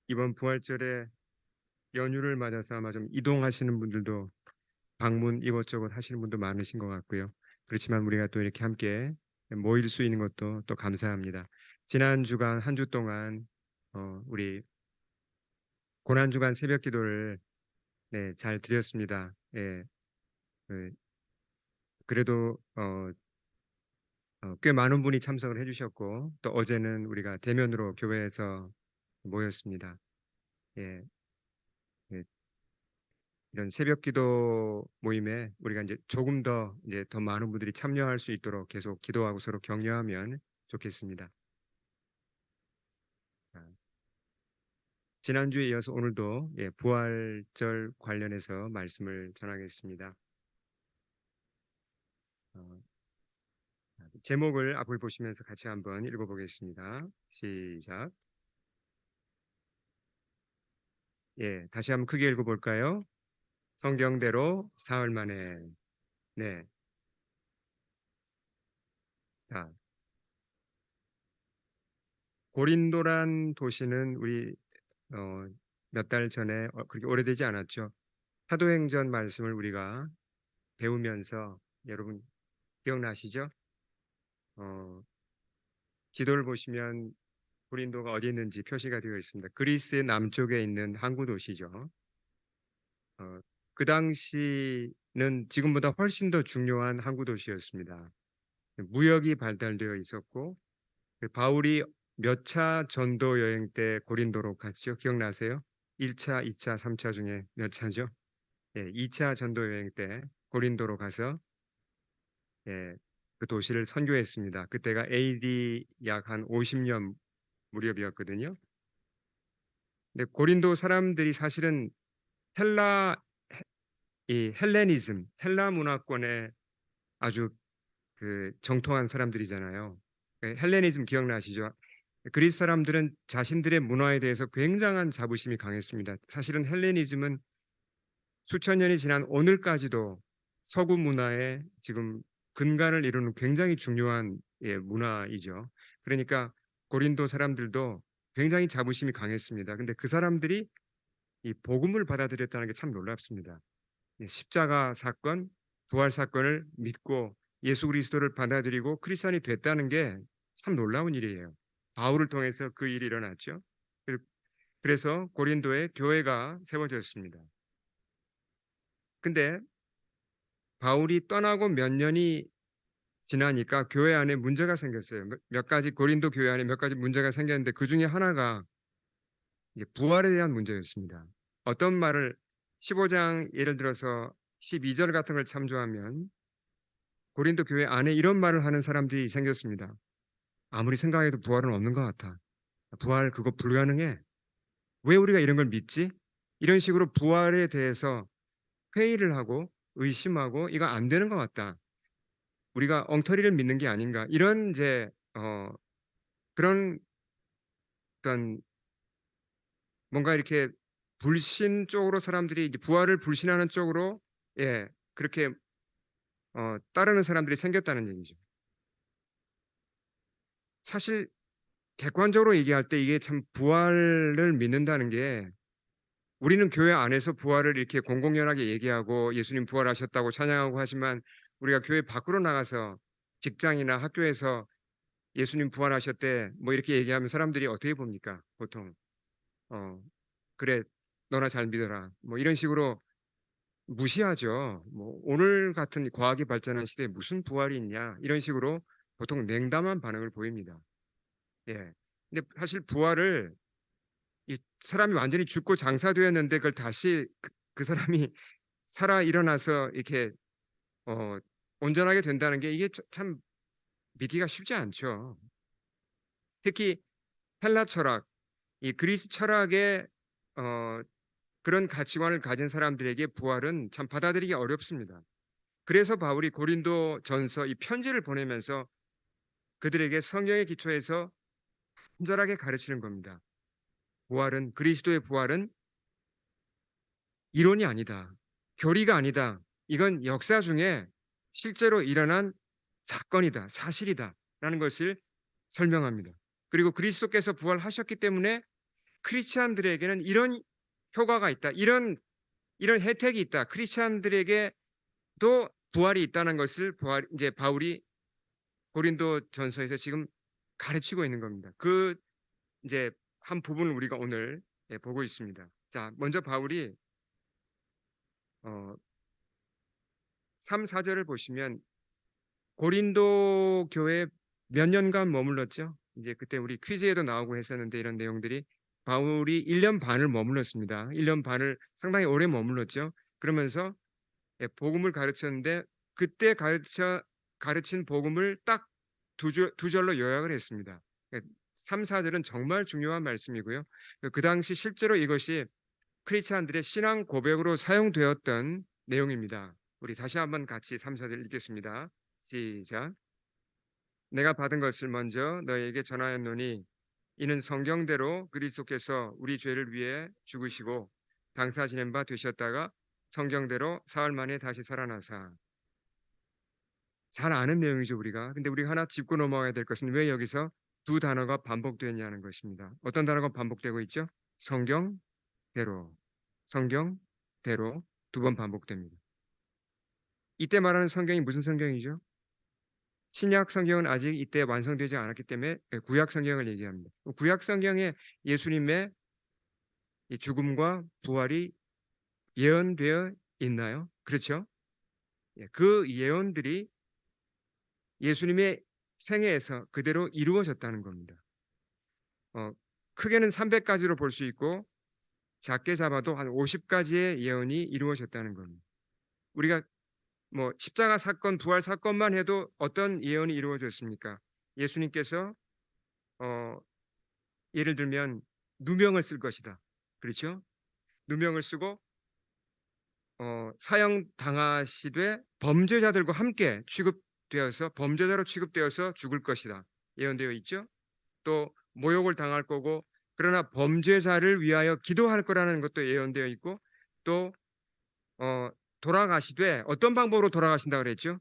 이번 부활절에 연휴를 맞아서 아마 좀 이동하시는 분들도 방문 이것저것 하시는 분도 많으신 것 같고요. 그렇지만 우리가 또 이렇게 함께 모일 수 있는 것도 또 감사합니다. 지난 주간 한 주 동안 우리 고난 주간 새벽 기도를 잘 드렸습니다. 예, 그, 그래도 꽤 많은 분이 참석을 해주셨고 또 어제는 우리가 대면으로 교회에서 모였습니다. 예, 예, 이런 새벽 기도 모임에 우리가 이제 조금 더 이제 더 많은 분들이 참여할 수 있도록 계속 기도하고 서로 격려하면 좋겠습니다. 자, 지난주에 이어서 오늘도 부활절 관련해서 말씀을 전하겠습니다. 어, 제목을 앞을 보시면서 같이 한번 읽어보겠습니다. 시작. 다시 한번 크게 읽어볼까요? 성경대로 사흘 만에. 네. 자, 고린도란 도시는 우리 몇 달 전에 그렇게 오래되지 않았죠. 사도행전 말씀을 우리가 배우면서 여러분 기억나시죠? 어, 지도를 보시면 고린도가 어디 있는지 표시가 되어 있습니다. 그리스의 남쪽에 있는 항구 도시죠. 어, 그 당시는 지금보다 훨씬 더 중요한 항구 도시였습니다. 무역이 발달되어 있었고 바울이 몇 차 전도 여행 때 고린도로 갔죠? 기억나세요? 1차, 2차, 3차 중에 몇 차죠? 2차 전도 여행 때 고린도로 가서 예, 그 도시를 선교했습니다. 그때가 AD 약 한 50년 무렵이었거든요. 근데 고린도 사람들이 사실은 헬라 이 헬레니즘, 헬라 문화권에 아주 그 정통한 사람들이잖아요. 헬레니즘 기억나시죠? 그리스 사람들은 자신들의 문화에 대해서 굉장한 자부심이 강했습니다. 사실은 헬레니즘은 수천 년이 지난 오늘까지도 서구 문화의 지금 근간을 이루는 굉장히 중요한 문화이죠. 그러니까 고린도 사람들도 굉장히 자부심이 강했습니다. 근데 그 사람들이 이 복음을 받아들였다는 게 참 놀랍습니다. 십자가 사건, 부활 사건을 믿고 예수 그리스도를 받아들이고 크리스천이 됐다는 게 참 놀라운 일이에요. 바울을 통해서 그 일이 일어났죠. 그래서 고린도에 교회가 세워졌습니다. 근데 바울이 떠나고 몇 년이 지나니까 교회 안에 문제가 생겼어요. 몇 가지 고린도 교회 안에 몇 가지 문제가 생겼는데 그 중에 하나가 이제 부활에 대한 문제였습니다. 어떤 말을 15장 예를 들어서 12절 같은 걸 참조하면 고린도 교회 안에 이런 말을 하는 사람들이 생겼습니다. 아무리 생각해도 부활은 없는 것 같아. 부활 그거 불가능해. 왜 우리가 이런 걸 믿지? 이런 식으로 부활에 대해서 회의를 하고 의심하고 이거 안 되는 것 같다. 우리가 엉터리를 믿는 게 아닌가. 이런 이제 그런 어떤 뭔가 이렇게 불신 쪽으로 사람들이 이제 부활을 불신하는 쪽으로 그렇게 따르는 사람들이 생겼다는 얘기죠. 사실 객관적으로 얘기할 때 이게 참 부활을 믿는다는 게 우리는 교회 안에서 부활을 이렇게 공공연하게 얘기하고 예수님 부활하셨다고 찬양하고 하지만 우리가 교회 밖으로 나가서 직장이나 학교에서 예수님 부활하셨대 뭐 이렇게 얘기하면 사람들이 어떻게 봅니까? 보통 어 그래 너나 잘 믿어라 뭐 이런 식으로 무시하죠. 뭐 오늘 같은 과학이 발전한 시대에 무슨 부활이 있냐 이런 식으로 보통 냉담한 반응을 보입니다. 예. 근데 사실 부활을 이 사람이 완전히 죽고 장사되었는데 그걸 다시 그 사람이 살아 일어나서 이렇게 어, 온전하게 된다는 게 이게 참 믿기가 쉽지 않죠. 특히 헬라 철학, 이 그리스 철학의 어, 그런 가치관을 가진 사람들에게 부활은 참 받아들이기 어렵습니다. 그래서 바울이 고린도 전서 이 편지를 보내면서 그들에게 성경의 기초에서 친절하게 가르치는 겁니다. 부활은 그리스도의 부활은 이론이 아니다. 교리가 아니다. 이건 역사 중에 실제로 일어난 사건이다. 사실이다. 라는 것을 설명합니다. 그리고 그리스도께서 부활하셨기 때문에 크리스찬들에게는 이런 효과가 있다. 이런 혜택이 있다. 크리스찬들에게도 부활이 있다는 것을 이제 바울이 고린도전서에서 지금 가르치고 있는 겁니다. 그 이제 한 부분을 우리가 오늘 보고 있습니다. 자, 먼저 바울이 3, 4절을 보시면 고린도 교회 몇 년간 머물렀죠? 이제 그때 우리 퀴즈에도 나오고 했었는데 이런 내용들이 바울이 1년 반을 머물렀습니다. 1년 반을 상당히 오래 머물렀죠. 그러면서 복음을 가르쳤는데 그때 가르친 복음을 딱 두 절로 요약을 했습니다. 3, 4절은 정말 중요한 말씀이고요. 그 당시 실제로 이것이 크리스찬들의 신앙 고백으로 사용되었던 내용입니다. 우리 다시 한번 같이 3, 4절 읽겠습니다. 시작. 내가 받은 것을 먼저 너희에게 전하였노니 이는 성경대로 그리스도께서 우리 죄를 위해 죽으시고 당사 지낸 바 되셨다가 성경대로 사흘 만에 다시 살아나사. 잘 아는 내용이죠, 우리가. 근데 우리가 하나 짚고 넘어가야 될 것은 왜 여기서 두 단어가 반복되냐는 것입니다. 어떤 단어가 반복되고 있죠? 성경대로. 성경대로 두 번 반복됩니다. 이때 말하는 성경이 무슨 성경이죠? 신약 성경은 아직 이때 완성되지 않았기 때문에 구약 성경을 얘기합니다. 구약 성경에 예수님의 이 죽음과 부활이 예언되어 있나요? 그렇죠? 그 예언들이 예수님의 생애에서 그대로 이루어졌다는 겁니다. 크게는 300가지로 볼 수 있고 작게 잡아도 한 50가지의 예언이 이루어졌다는 겁니다. 우리가 뭐 십자가 사건, 부활 사건만 해도 어떤 예언이 이루어졌습니까? 예수님께서 예를 들면 누명을 쓸 것이다. 그렇죠? 누명을 쓰고 사형 당하시되 범죄자들과 함께 취급되어서 범죄자로 취급되어서 죽을 것이다. 예언되어 있죠. 또 모욕을 당할 거고 그러나 범죄자를 위하여 기도할 거라는 것도 예언되어 있고 또 돌아가시되 어떤 방법으로 돌아가신다 그랬죠?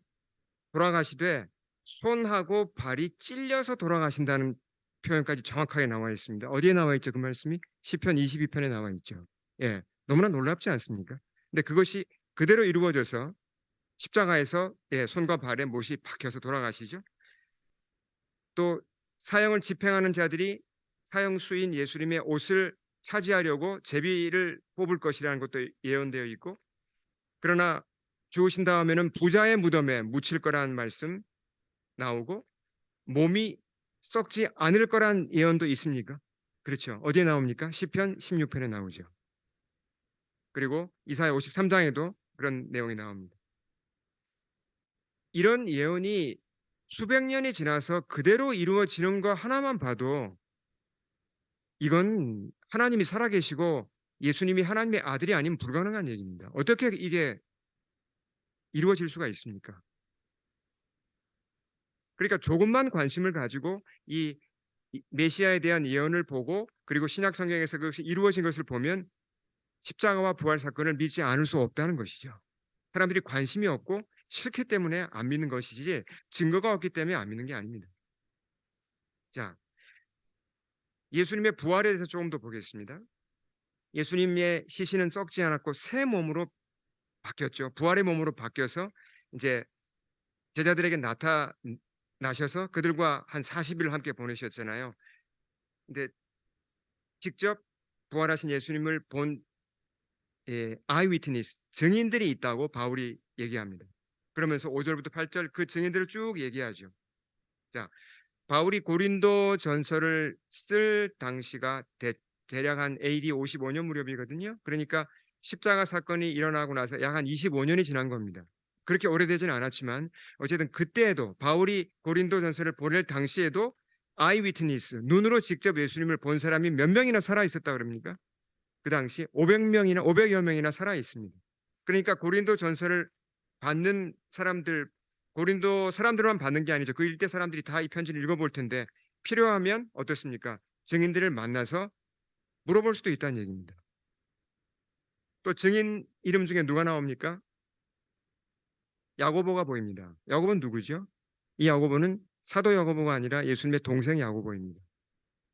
돌아가시되 손하고 발이 찔려서 돌아가신다는 표현까지 정확하게 나와 있습니다. 어디에 나와 있죠? 그 말씀이 시편 22편에 나와 있죠. 예, 너무나 놀랍지 않습니까? 근데 그것이 그대로 이루어져서 십자가에서 손과 발에 못이 박혀서 돌아가시죠. 또 사형을 집행하는 자들이 사형수인 예수님의 옷을 차지하려고 제비를 뽑을 것이라는 것도 예언되어 있고 그러나 죽으신 다음에는 부자의 무덤에 묻힐 거라는 말씀 나오고 몸이 썩지 않을 거란 예언도 있습니까? 그렇죠. 어디에 나옵니까? 시편 16편에 나오죠. 그리고 이사야 53장에도 그런 내용이 나옵니다. 이런 예언이 수백 년이 지나서 그대로 이루어지는 거 하나만 봐도 이건 하나님이 살아계시고 예수님이 하나님의 아들이 아니면 불가능한 얘기입니다. 어떻게 이게 이루어질 수가 있습니까? 그러니까 조금만 관심을 가지고 이 메시아에 대한 예언을 보고 그리고 신약 성경에서 그것이 이루어진 것을 보면 십자가와 부활 사건을 믿지 않을 수 없다는 것이죠. 사람들이 관심이 없고 싫기 때문에 안 믿는 것이지 증거가 없기 때문에 안 믿는 게 아닙니다. 자, 예수님의 부활에 대해서 조금 더 보겠습니다. 예수님의 시신은 썩지 않았고 새 몸으로 바뀌었죠. 부활의 몸으로 바뀌어서 이제 제자들에게 나타나셔서 그들과 한 40일 함께 보내셨잖아요. 근데 직접 부활하신 예수님을 본 아이 위트니스 증인들이 있다고 바울이 얘기합니다. 그러면서 5절부터 8절 그 증인들을 쭉 얘기하죠. 자, 바울이 고린도 전서를 쓸 당시가 대략 한 AD 55년 무렵이거든요. 그러니까 십자가 사건이 일어나고 나서 약 한 25년이 지난 겁니다. 그렇게 오래되지는 않았지만 어쨌든 그때에도 바울이 고린도 전서를 보낼 당시에도 아이 위트니스 눈으로 직접 예수님을 본 사람이 몇 명이나 살아 있었다 그럽니까? 그 당시 500명이나 500여 명이나 살아 있습니다. 그러니까 고린도 전서를 받는 사람들 고린도 사람들만 받는 게 아니죠. 그 일대 사람들이 다 이 편지를 읽어볼 텐데 필요하면 어떻습니까? 증인들을 만나서 물어볼 수도 있다는 얘기입니다. 또 증인 이름 중에 누가 나옵니까? 야고보가 보입니다. 야고보는 누구죠? 이 야고보는 사도 야고보가 아니라 예수님의 동생 야고보입니다.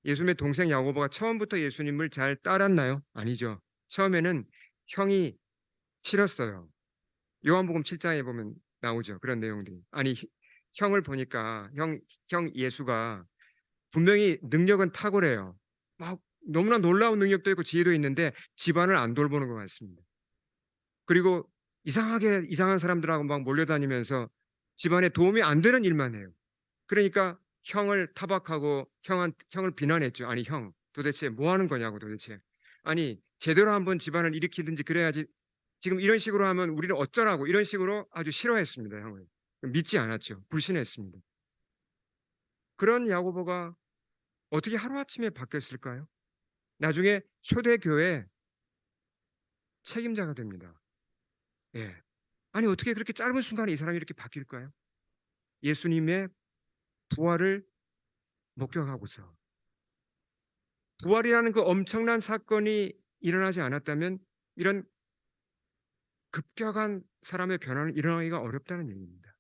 예수님의 동생 야고보가 처음부터 예수님을 잘 따랐나요? 아니죠. 처음에는 형이 싫었어요. 요한복음 7장에 보면 나오죠. 그런 내용들이. 아니, 형을 보니까 형 예수가 분명히 능력은 탁월해요. 막 너무나 놀라운 능력도 있고 지혜도 있는데 집안을 안 돌보는 것 같습니다. 그리고 이상하게 이상한 사람들하고 막 몰려다니면서 집안에 도움이 안 되는 일만 해요. 그러니까 형을 타박하고 형을 비난했죠. 아니 형 도대체 뭐 하는 거냐고 도대체. 아니 제대로 한번 집안을 일으키든지 그래야지 지금 이런 식으로 하면 우리를 어쩌라고 이런 식으로 아주 싫어했습니다. 형을. 믿지 않았죠. 불신했습니다. 그런 야고보가 어떻게 하루아침에 바뀌었을까요? 나중에 초대교회 책임자가 됩니다. 예. 아니 어떻게 그렇게 짧은 순간에 이 사람이 이렇게 바뀔까요? 예수님의 부활을 목격하고서 부활이라는 그 엄청난 사건이 일어나지 않았다면 이런 급격한 사람의 변화는 일어나기가 어렵다는 얘기입니다.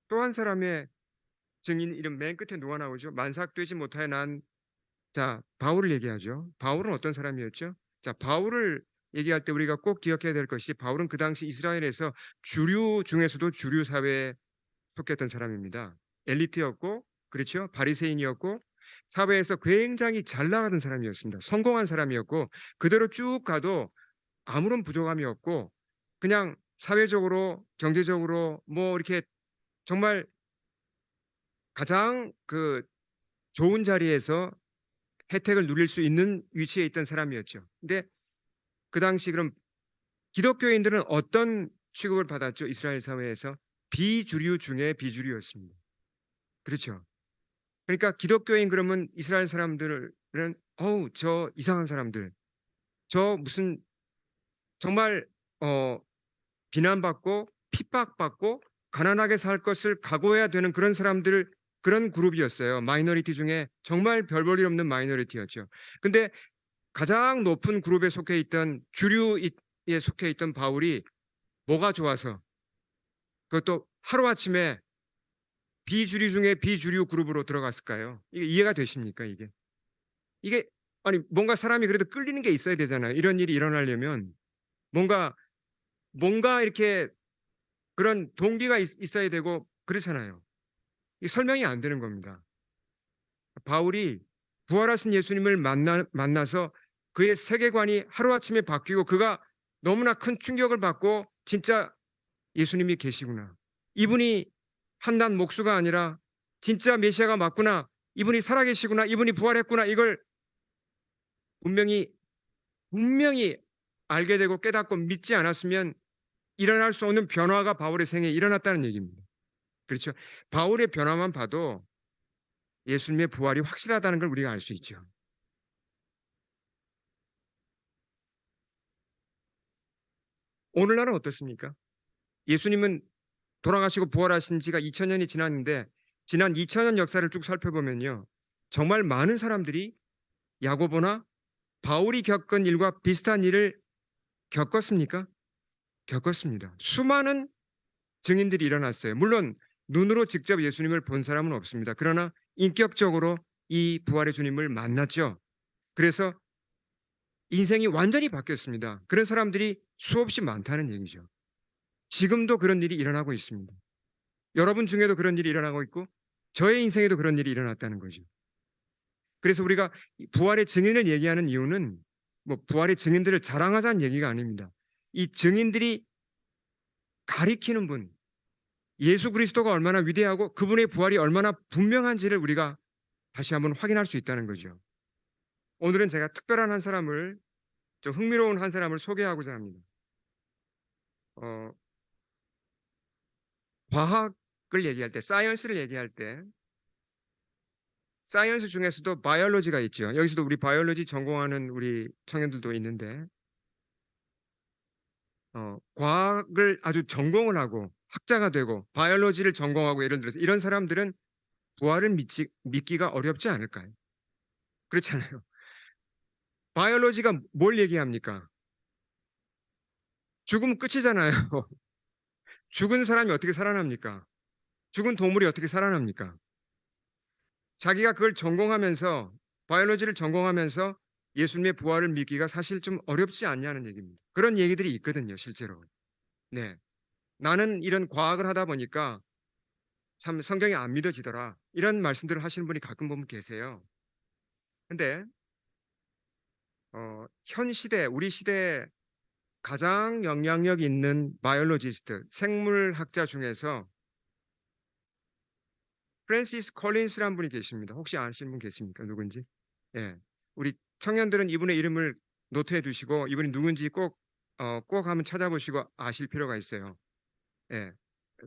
또 한 사람의 증인 이름 맨 끝에 누가 나오죠? 만삭되지 못하여 난 바울을 얘기하죠. 바울은 어떤 사람이었죠? 바울을 얘기할 때 우리가 꼭 기억해야 될 것이 바울은 그 당시 이스라엘에서 주류 중에서도 주류 사회에 속했던 사람입니다. 엘리트였고 그렇죠? 바리새인이었고 사회에서 굉장히 잘 나가던 사람이었습니다. 성공한 사람이었고 그대로 쭉 가도 아무런 부족함이 없고 그냥 사회적으로 경제적으로 뭐 이렇게 정말 가장 그 좋은 자리에서 혜택을 누릴 수 있는 위치에 있던 사람이었죠. 근데 그 당시 그럼 기독교인들은 어떤 취급을 받았죠? 이스라엘 사회에서 비주류 중에 비주류였습니다. 그렇죠. 그러니까 기독교인 그러면 이스라엘 사람들은 어우 저 이상한 사람들 저 무슨 정말 어 비난받고 핍박받고 가난하게 살 것을 각오해야 되는 그런 사람들 그런 그룹이었어요. 마이너리티 중에 정말 별 볼 일 없는 마이너리티였죠. 근데 가장 높은 그룹에 속해 있던 주류에 속해 있던 바울이 뭐가 좋아서 그것도 하루아침에 비주류 중에 비주류 그룹으로 들어갔을까요? 이게 이해가 되십니까? 이게 아니 뭔가 사람이 그래도 끌리는 게 있어야 되잖아요. 이런 일이 일어나려면 뭔가 이렇게 그런 동기가 있어야 되고 그렇잖아요. 이 설명이 안 되는 겁니다. 바울이 부활하신 예수님을 만나서 그의 세계관이 하루아침에 바뀌고 그가 너무나 큰 충격을 받고 진짜 예수님이 계시구나. 이분이 한낱 목수가 아니라 진짜 메시아가 맞구나. 이분이 살아계시구나. 이분이 부활했구나. 이걸 분명히 알게 되고 깨닫고 믿지 않았으면 일어날 수 없는 변화가 바울의 생애에 일어났다는 얘기입니다. 그렇죠. 바울의 변화만 봐도 예수님의 부활이 확실하다는 걸 우리가 알 수 있죠. 오늘날은 어떻습니까? 예수님은 돌아가시고 부활하신 지가 2000년이 지났는데 지난 2000년 역사를 쭉 살펴보면요. 정말 많은 사람들이 야고보나 바울이 겪은 일과 비슷한 일을 겪었습니까? 겪었습니다. 수많은 증인들이 일어났어요. 물론 눈으로 직접 예수님을 본 사람은 없습니다. 그러나 인격적으로 이 부활의 주님을 만났죠. 그래서 인생이 완전히 바뀌었습니다. 그런 사람들이 수없이 많다는 얘기죠. 지금도 그런 일이 일어나고 있습니다. 여러분 중에도 그런 일이 일어나고 있고 저의 인생에도 그런 일이 일어났다는 거죠. 그래서 우리가 부활의 증인을 얘기하는 이유는 뭐 부활의 증인들을 자랑하자는 얘기가 아닙니다. 이 증인들이 가리키는 분, 예수 그리스도가 얼마나 위대하고 그분의 부활이 얼마나 분명한지를 우리가 다시 한번 확인할 수 있다는 거죠. 오늘은 제가 특별한 한 사람을 좀 흥미로운 한 사람을 소개하고자 합니다. 어, 과학을 얘기할 때, 사이언스를 얘기할 때, 사이언스 중에서도 바이올로지가 있죠. 여기서도 우리 바이올로지 전공하는 우리 청년들도 있는데, 과학을 아주 전공을 하고 학자가 되고 바이올로지를 전공하고 예를 들어서 이런 사람들은 부활을 믿기가 어렵지 않을까요? 그렇잖아요. 바이올로지가 뭘 얘기합니까? 죽으면 끝이잖아요. 죽은 사람이 어떻게 살아납니까? 죽은 동물이 어떻게 살아납니까? 자기가 그걸 전공하면서 바이올로지를 전공하면서 예수님의 부활을 믿기가 사실 좀 어렵지 않냐는 얘기입니다. 그런 얘기들이 있거든요, 실제로. 네. 나는 이런 과학을 하다 보니까 참 성경이 안 믿어지더라. 이런 말씀들을 하시는 분이 가끔 보면 계세요. 근데 현 시대, 우리 시대 가장 영향력 있는 바이올로지스트, 생물학자 중에서 프랜시스 콜린스라는 분이 계십니다. 혹시 아시는 분 계십니까? 누군지? 예. 우리 청년들은 이분의 이름을 노트해 두시고 이분이 누군지 꼭 한번 찾아보시고 아실 필요가 있어요. 예.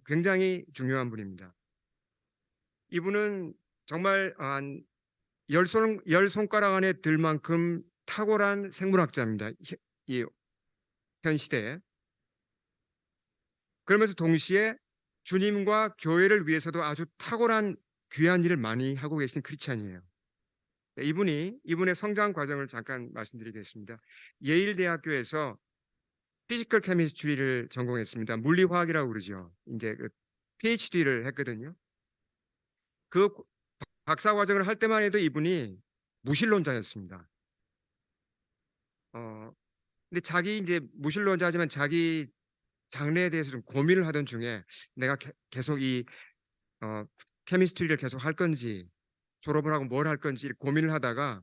굉장히 중요한 분입니다. 이분은 정말 열 손가락 안에 들 만큼 탁월한 생물학자입니다. 이 현 시대에. 그러면서 동시에 주님과 교회를 위해서도 아주 탁월한 귀한 일을 많이 하고 계신 크리스찬이에요. 네, 이분의 성장 과정을 잠깐 말씀드리겠습니다. 예일 대학교에서 피지컬 케미스트리를 전공했습니다. 물리화학이라고 그러죠. 이제 그 PhD를 했거든요. 그 박사 과정을 할 때만 해도 이분이 무신론자였습니다. 어, 근데 자기 이제 무신론자지만 자기 장래에 대해서 좀 고민을 하던 중에 내가 계속 이 어, 케미스트리를 계속 할 건지 졸업을 하고 뭘 할 건지 고민을 하다가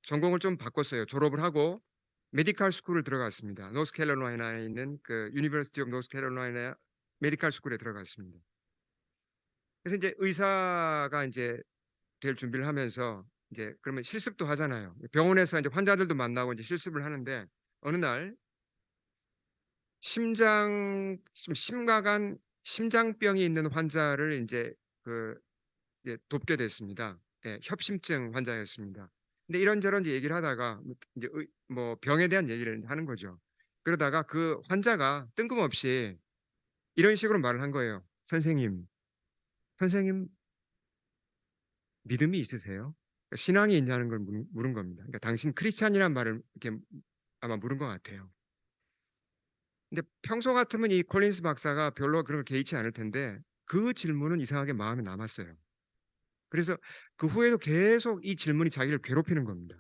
전공을 좀 바꿨어요. 졸업을 하고 메디컬 스쿨을 들어갔습니다. 노스캐롤라이나에 있는 그 유니버시티 오브 노스캐롤라이나 메디컬 스쿨에 들어갔습니다. 그래서 이제 의사가 이제 될 준비를 하면서 이제 그러면 실습도 하잖아요. 병원에서 이제 환자들도 만나고 이제 실습을 하는데 어느 날 좀 심각한 심장병이 있는 환자를 이제 돕게 됐습니다. 예, 협심증 환자였습니다. 근데 이런저런 이제 얘기를 하다가 이제 뭐 병에 대한 얘기를 하는 거죠. 그러다가 그 환자가 뜬금없이 이런 식으로 말을 한 거예요. 선생님 믿음이 있으세요? 그러니까 신앙이 있냐는 걸 물은 겁니다. 그러니까 당신 크리스찬이란 말을 이렇게 아마 물은 것 같아요. 근데 평소 같으면 이 콜린스 박사가 별로 그런 걸 개의치 않을 텐데 그 질문은 이상하게 마음에 남았어요. 그래서 그 후에도 계속 이 질문이 자기를 괴롭히는 겁니다.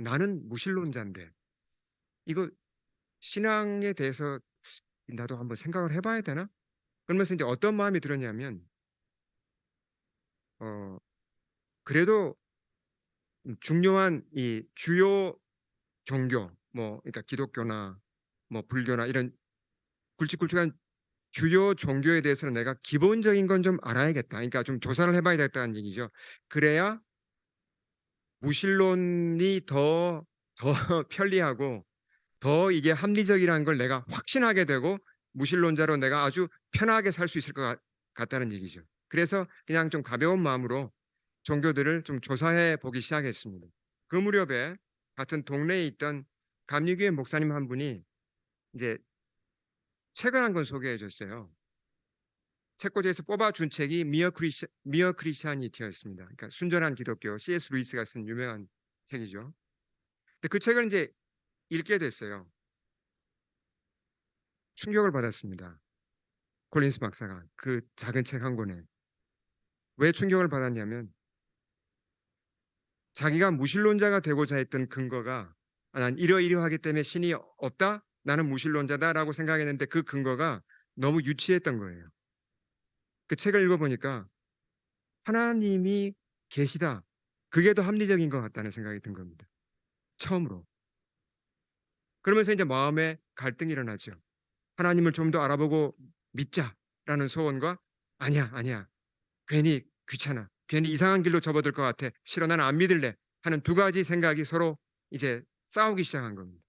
나는 무신론자인데 이거 신앙에 대해서 나도 한번 생각을 해봐야 되나? 그러면서 이제 어떤 마음이 들었냐면 어, 그래도 중요한 이 주요 종교 뭐 그러니까 기독교나 뭐 불교나 이런 굵직굵직한 주요 종교에 대해서는 내가 기본적인 건 좀 알아야겠다. 그러니까 좀 조사를 해봐야 겠다는 얘기죠. 그래야 무신론이 더 편리하고 더 이게 합리적이라는 걸 내가 확신하게 되고 무신론자로 내가 아주 편하게 살 수 있을 것 같다는 얘기죠. 그래서 그냥 좀 가벼운 마음으로 종교들을 좀 조사해 보기 시작했습니다. 그 무렵에 같은 동네에 있던 감리교회 목사님 한 분이 이제 책을 한 권 소개해 줬어요. 책꽂이에서 뽑아준 책이 미어 크리스찬이티였습니다. 그러니까 순전한 기독교, C.S. 루이스가 쓴 유명한 책이죠. 근데 그 책을 이제 읽게 됐어요. 충격을 받았습니다. 콜린스 박사가 그 작은 책 한 권에 왜 충격을 받았냐면 자기가 무신론자가 되고자 했던 근거가 난 이러이러하기 때문에 신이 없다? 나는 무신론자다라고 생각했는데 그 근거가 너무 유치했던 거예요. 그 책을 읽어보니까 하나님이 계시다. 그게 더 합리적인 것 같다는 생각이 든 겁니다. 처음으로. 그러면서 이제 마음에 갈등이 일어나죠. 하나님을 좀 더 알아보고 믿자라는 소원과 아니야. 괜히 귀찮아. 괜히 이상한 길로 접어들 것 같아. 싫어, 나는 안 믿을래. 하는 두 가지 생각이 서로 이제 싸우기 시작한 겁니다.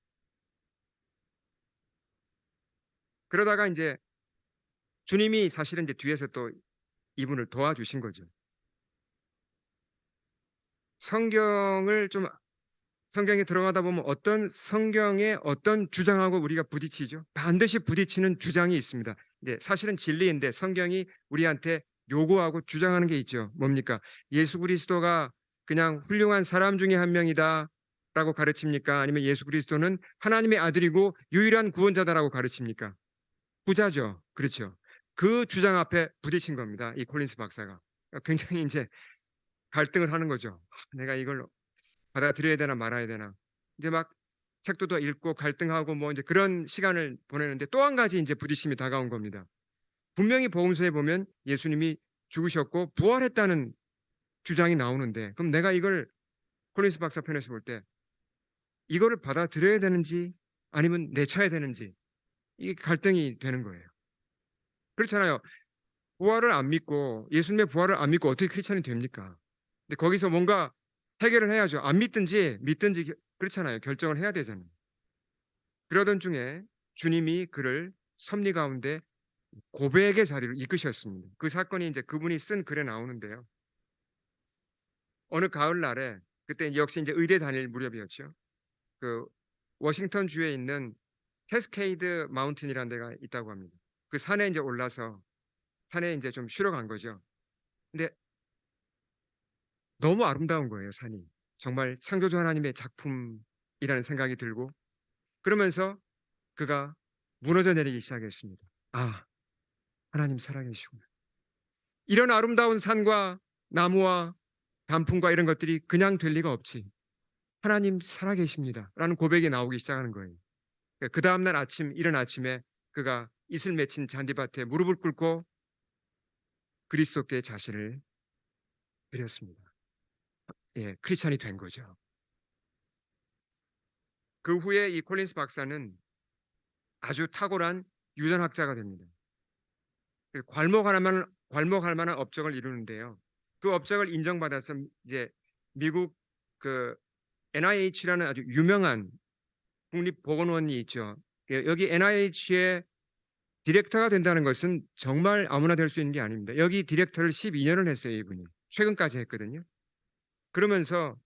그러다가 이제 주님이 사실은 이제 뒤에서 또 이분을 도와주신 거죠. 성경을 좀 성경에 들어가다 보면 어떤 성경의 어떤 주장하고 우리가 부딪히죠. 반드시 부딪히는 주장이 있습니다. 이제 사실은 진리인데 성경이 우리한테 요구하고 주장하는 게 있죠. 뭡니까? 예수 그리스도가 그냥 훌륭한 사람 중에 한 명이다 라고 가르칩니까? 아니면 예수 그리스도는 하나님의 아들이고 유일한 구원자다라고 가르칩니까? 부자죠. 그렇죠. 그 주장 앞에 부딪힌 겁니다. 이 콜린스 박사가. 굉장히 이제 갈등을 하는 거죠. 내가 이걸 받아들여야 되나 말아야 되나. 이제 막 책도 더 읽고 갈등하고 뭐 이제 그런 시간을 보내는데 또 한 가지 이제 부딪힘이 다가온 겁니다. 분명히 복음서에 보면 예수님이 죽으셨고 부활했다는 주장이 나오는데 그럼 내가 이걸 콜린스 박사 편에서 볼 때 이거를 받아들여야 되는지 아니면 내쳐야 되는지 이게 갈등이 되는 거예요. 그렇잖아요. 부활을 안 믿고 예수님의 부활을 안 믿고 어떻게 크리스천이 됩니까? 근데 거기서 뭔가 해결을 해야죠. 안 믿든지 믿든지 그렇잖아요. 결정을 해야 되잖아요. 그러던 중에 주님이 그를 섭리 가운데 고백의 자리로 이끄셨습니다. 그 사건이 이제 그분이 쓴 글에 나오는데요. 어느 가을날에 그때 역시 이제 의대 다닐 무렵이었죠. 그 워싱턴 주에 있는 캐스케이드 마운틴이라는 데가 있다고 합니다. 그 산에 이제 올라서 산에 이제 좀 쉬러 간 거죠. 근데 너무 아름다운 거예요, 산이. 정말 창조주 하나님의 작품이라는 생각이 들고 그러면서 그가 무너져 내리기 시작했습니다. 아, 하나님 살아계시구나. 이런 아름다운 산과 나무와 단풍과 이런 것들이 그냥 될 리가 없지. 하나님 살아계십니다. 라는 고백이 나오기 시작하는 거예요. 그 다음날 아침, 이른 아침에 그가 이슬 맺힌 잔디밭에 무릎을 꿇고 그리스도께 자신을 드렸습니다. 예, 크리스찬이 된 거죠. 그 후에 이 콜린스 박사는 아주 탁월한 유전학자가 됩니다. 괄목할 만한 업적을 이루는데요. 그 업적을 인정받아서 이제 미국 그 NIH라는 아주 유명한 국립보건원이 있죠. 여기 NIH의 디렉터가 된다는 것은 정말 아무나 될 수 있는 게 아닙니다. 여기 디렉터를 12년을 했어요, 이분이. 최근까지 했거든요. 그러면서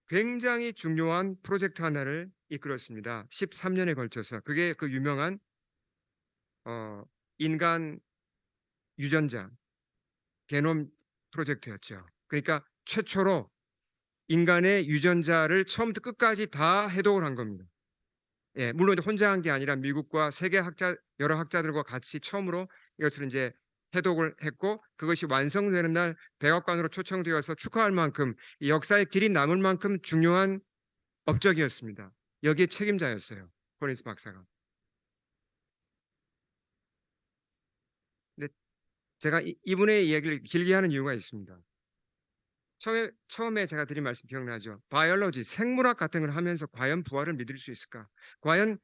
굉장히 중요한 프로젝트 하나를 이끌었습니다. 13년에 걸쳐서. 그게 그 유명한 인간 유전자 게놈 프로젝트였죠. 그러니까 최초로 인간의 유전자를 처음부터 끝까지 다 해독을 한 겁니다. 예, 물론 혼자 한 게 아니라 미국과 세계 여러 학자들과 같이 처음으로 이것을 이제 해독을 했고 그것이 완성되는 날 백악관으로 초청되어서 축하할 만큼 역사의 길이 남을 만큼 중요한 업적이었습니다. 여기에 책임자였어요. 콜린스 박사가. 근데 제가 이분의 이야기를 길게 하는 이유가 있습니다. 처음에 제가 드린 말씀 기억나죠? 바이올로지, 생물학 같은 걸 하면서 과연 부활을 믿을 수 있을까? 과연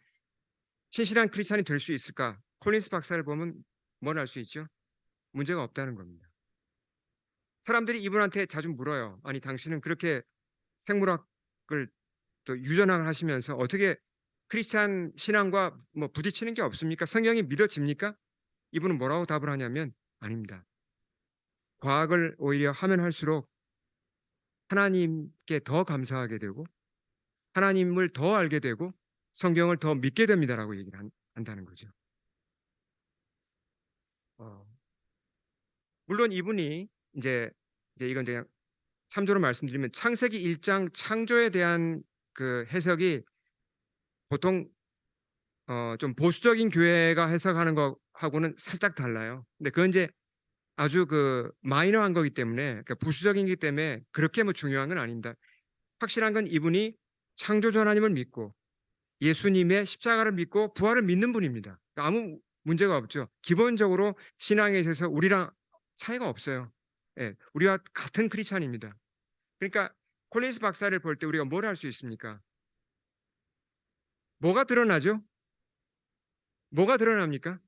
신실한 크리스찬이 될 수 있을까? 콜린스 박사를 보면 뭘 알 수 있죠? 문제가 없다는 겁니다. 사람들이 이분한테 자주 물어요. 아니 당신은 그렇게 생물학을 또 유전학을 하시면서 어떻게 크리스찬 신앙과 뭐 부딪히는 게 없습니까? 성경이 믿어집니까? 이분은 뭐라고 답을 하냐면 아닙니다. 과학을 오히려 하면 할수록 하나님께 더 감사하게 되고 하나님을 더 알게 되고 성경을 더 믿게 됩니다라고 얘기를 한다는 거죠. 어, 물론 이분이 이제 이건 그냥 참조로 말씀드리면 창세기 1장 창조에 대한 그 해석이 보통 좀 보수적인 교회가 해석하는 거하고는 살짝 달라요. 근데 그건 이제 아주 그 마이너한 거기 때문에 그러니까 부수적이기 때문에 그렇게 뭐 중요한 건 아닙니다. 확실한 건 이분이 창조주 하나님을 믿고 예수님의 십자가를 믿고 부활을 믿는 분입니다. 그러니까 아무 문제가 없죠. 기본적으로 신앙에 있어서 우리랑 차이가 없어요. 예, 우리와 같은 크리스찬입니다. 그러니까 콜린스 박사를 볼 때 우리가 뭘 할 수 있습니까? 뭐가 드러나죠? 뭐가 드러납니까?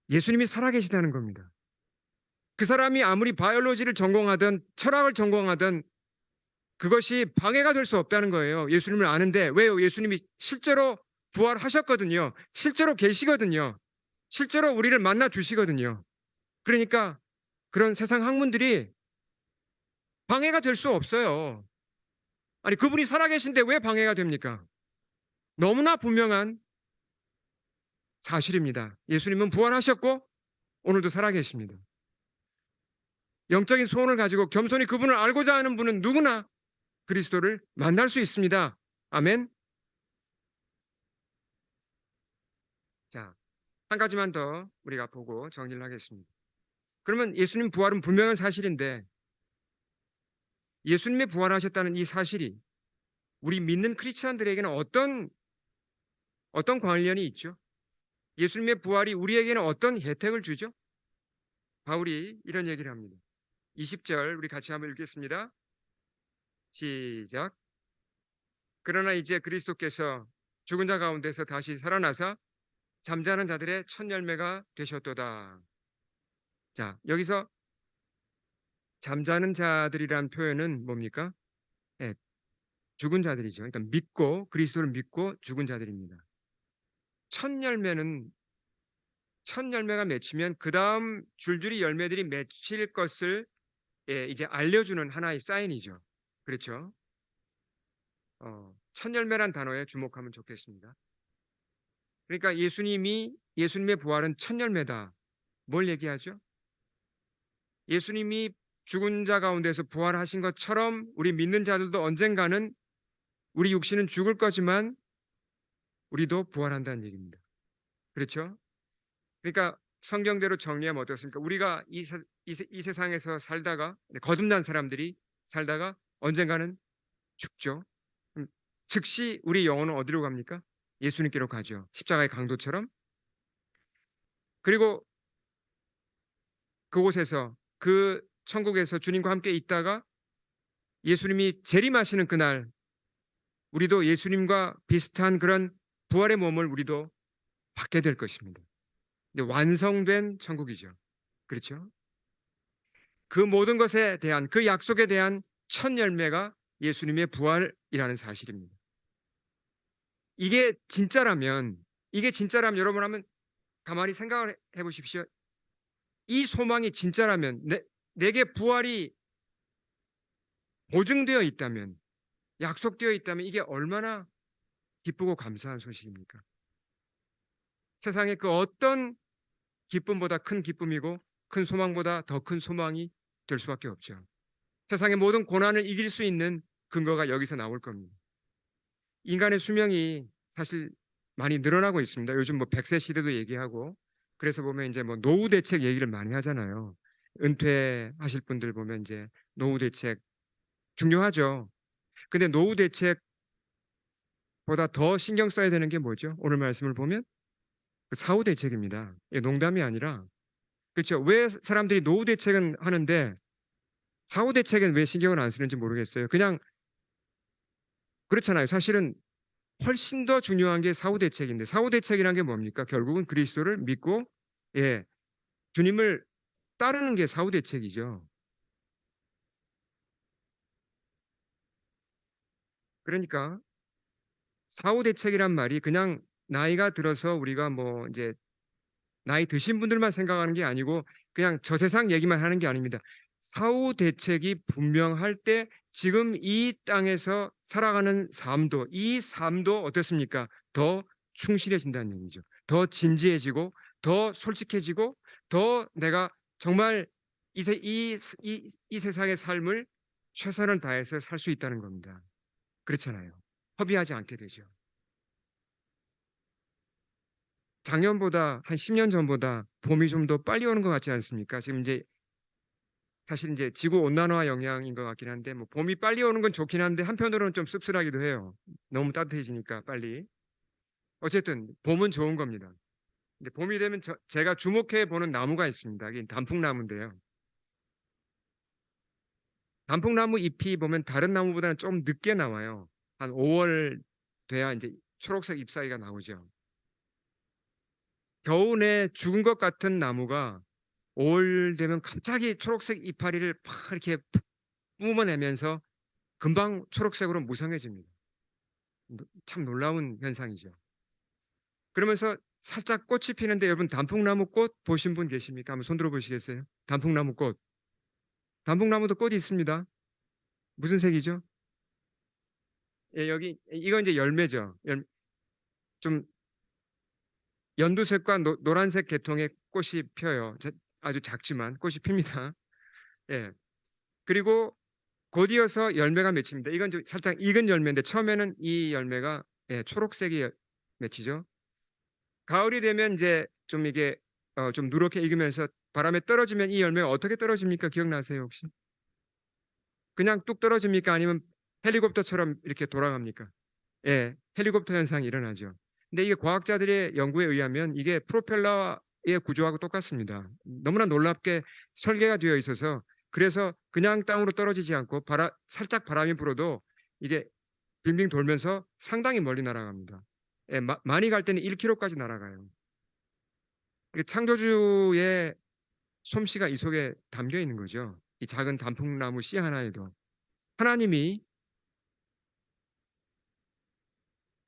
예수님이 살아계시다는 겁니다. 그 사람이 아무리 바이올로지를 전공하든 철학을 전공하든 그것이 방해가 될 수 없다는 거예요. 예수님을 아는데 왜요? 예수님이 실제로 부활하셨거든요. 실제로 계시거든요. 실제로 우리를 만나 주시거든요. 그러니까 그런 세상 학문들이 방해가 될 수 없어요. 아니 그분이 살아계신데 왜 방해가 됩니까? 너무나 분명한 사실입니다. 예수님은 부활하셨고 오늘도 살아계십니다. 영적인 소원을 가지고 겸손히 그분을 알고자 하는 분은 누구나 그리스도를 만날 수 있습니다. 아멘. 자, 한 가지만 더 우리가 보고 정리를 하겠습니다. 그러면 예수님 부활은 분명한 사실인데 예수님이 부활하셨다는 이 사실이 우리 믿는 크리스찬들에게는 어떤 관련이 있죠? 예수님의 부활이 우리에게는 어떤 혜택을 주죠? 바울이 이런 얘기를 합니다. 20절 우리 같이 한번 읽겠습니다. 시작. 그러나 이제 그리스도께서 죽은 자 가운데서 다시 살아나사 잠자는 자들의 첫 열매가 되셨도다. 자, 여기서 잠자는 자들이란 표현은 뭡니까? 예, 죽은 자들이죠. 그러니까 그리스도를 믿고 죽은 자들입니다. 첫 열매는 첫 열매가 맺히면 그 다음 줄줄이 열매들이 맺힐 것을 이제 알려주는 하나의 사인이죠. 그렇죠? 첫 열매란 단어에 주목하면 좋겠습니다. 그러니까 예수님의 부활은 첫 열매다. 뭘 얘기하죠? 예수님이 죽은 자 가운데서 부활하신 것처럼 우리 믿는 자들도 언젠가는 우리 육신은 죽을 거지만 우리도 부활한다는 얘기입니다. 그렇죠? 그러니까 성경대로 정리하면 어떻습니까? 우리가 이 세상에서 살다가 거듭난 사람들이 살다가 언젠가는 죽죠. 즉시 우리 영혼은 어디로 갑니까? 예수님께로 가죠. 십자가의 강도처럼. 그리고 그곳에서 그 천국에서 주님과 함께 있다가 예수님이 재림하시는 그날 우리도 예수님과 비슷한 그런 부활의 몸을 우리도 받게 될 것입니다. 완성된 천국이죠. 그렇죠? 그 모든 것에 대한 그 약속에 대한 첫 열매가 예수님의 부활이라는 사실입니다. 이게 진짜라면 여러분 한번 가만히 생각을 해보십시오. 이 소망이 진짜라면 내게 부활이 보증되어 있다면 약속되어 있다면 이게 얼마나 기쁘고 감사한 소식입니까? 세상에 그 어떤 기쁨보다 큰 기쁨이고 큰 소망보다 더 큰 소망이 될 수밖에 없죠. 세상의 모든 고난을 이길 수 있는 근거가 여기서 나올 겁니다. 인간의 수명이 사실 많이 늘어나고 있습니다. 요즘 뭐 100세 시대도 얘기하고 그래서 보면 이제 뭐 노후 대책 얘기를 많이 하잖아요. 은퇴하실 분들 보면 이제 노후 대책 중요하죠. 근데 노후 대책보다 더 신경 써야 되는 게 뭐죠? 오늘 말씀을 보면 그 사후 대책입니다. 이게 농담이 아니라 그렇죠. 왜 사람들이 노후 대책은 하는데 사후 대책은 왜 신경을 안 쓰는지 모르겠어요. 그냥 그렇잖아요. 사실은 훨씬 더 중요한 게 사후 대책인데 사후 대책이란 게 뭡니까? 결국은 그리스도를 믿고 예, 주님을 따르는 게 사후 대책이죠. 그러니까 사후 대책이란 말이 그냥 나이가 들어서 우리가 뭐 이제 나이 드신 분들만 생각하는 게 아니고 그냥 저 세상 얘기만 하는 게 아닙니다. 사후 대책이 분명할 때 지금 이 땅에서 살아가는 삶도 이 삶도 어떻습니까? 더 충실해진다는 얘기죠. 더 진지해지고 더 솔직해지고 더 내가 정말 이 세상의 삶을 최선을 다해서 살 수 있다는 겁니다. 그렇잖아요. 허비하지 않게 되죠. 작년보다 한 10년 전보다 봄이 좀 더 빨리 오는 것 같지 않습니까? 지금 이제 사실 이제 지구 온난화 영향인 것 같긴 한데 뭐 봄이 빨리 오는 건 좋긴 한데 한편으로는 좀 씁쓸하기도 해요. 너무 따뜻해지니까 빨리. 어쨌든 봄은 좋은 겁니다. 근데 봄이 되면 제가 주목해 보는 나무가 있습니다. 이게 단풍나무인데요. 단풍나무 잎이 보면 다른 나무보다는 좀 늦게 나와요. 한 5월 돼야 이제 초록색 잎사귀가 나오죠. 겨우내 죽은 것 같은 나무가 5월 되면 갑자기 초록색 이파리를 팍 이렇게 뿜어내면서 금방 초록색으로 무성해집니다. 참 놀라운 현상이죠. 그러면서 살짝 꽃이 피는데 여러분 단풍나무 꽃 보신 분 계십니까? 한번 손 들어 보시겠어요? 단풍나무 꽃. 단풍나무도 꽃이 있습니다. 무슨 색이죠? 예, 여기 이건 이제 열매죠. 좀 연두색과 노란색 계통의 꽃이 펴요. 아주 작지만 꽃이 핍니다. 예. 그리고 곧이어서 열매가 맺힙니다. 이건 좀 살짝 익은 열매인데 처음에는 이 열매가 초록색이 맺히죠. 가을이 되면 이제 좀 이게 좀 누렇게 익으면서 바람에 떨어지면 이 열매가 어떻게 떨어집니까? 기억나세요 혹시? 그냥 뚝 떨어집니까? 아니면 헬리콥터처럼 이렇게 돌아갑니까? 예, 헬리콥터 현상이 일어나죠. 근데 이게 과학자들의 연구에 의하면 이게 프로펠러의 구조하고 똑같습니다. 너무나 놀랍게 설계가 되어 있어서 그래서 그냥 땅으로 떨어지지 않고 살짝 바람이 불어도 이게 빙빙 돌면서 상당히 멀리 날아갑니다. 예, 많이 갈 때는 1km까지 날아가요. 창조주의 솜씨가 이 속에 담겨 있는 거죠. 이 작은 단풍나무 씨 하나에도 하나님이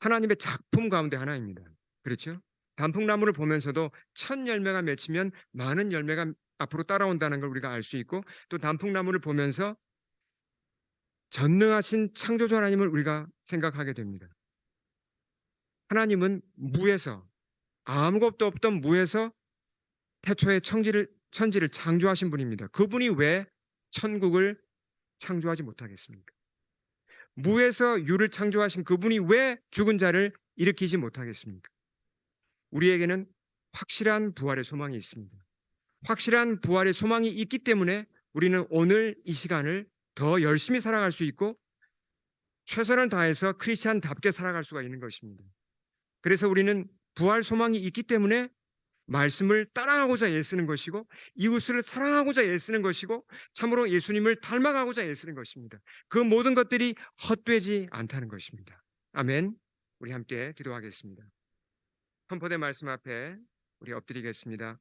하나님의 작품 가운데 하나입니다. 그렇죠? 단풍나무를 보면서도 첫 열매가 맺히면 많은 열매가 앞으로 따라온다는 걸 우리가 알 수 있고, 또 단풍나무를 보면서 전능하신 창조주 하나님을 우리가 생각하게 됩니다. 하나님은 무에서, 아무것도 없던 무에서 태초에 천지를 창조하신 분입니다. 그분이 왜 천국을 창조하지 못하겠습니까? 무에서 유를 창조하신 그분이 왜 죽은 자를 일으키지 못하겠습니까? 우리에게는 확실한 부활의 소망이 있습니다. 확실한 부활의 소망이 있기 때문에 우리는 오늘 이 시간을 더 열심히 살아갈 수 있고 최선을 다해서 크리스찬답게 살아갈 수가 있는 것입니다. 그래서 우리는 부활 소망이 있기 때문에 말씀을 따라가고자 애쓰는 것이고 이웃을 사랑하고자 애쓰는 것이고 참으로 예수님을 닮아가고자 애쓰는 것입니다. 그 모든 것들이 헛되지 않다는 것입니다. 아멘. 우리 함께 기도하겠습니다. 선포된 말씀 앞에 우리 엎드리겠습니다.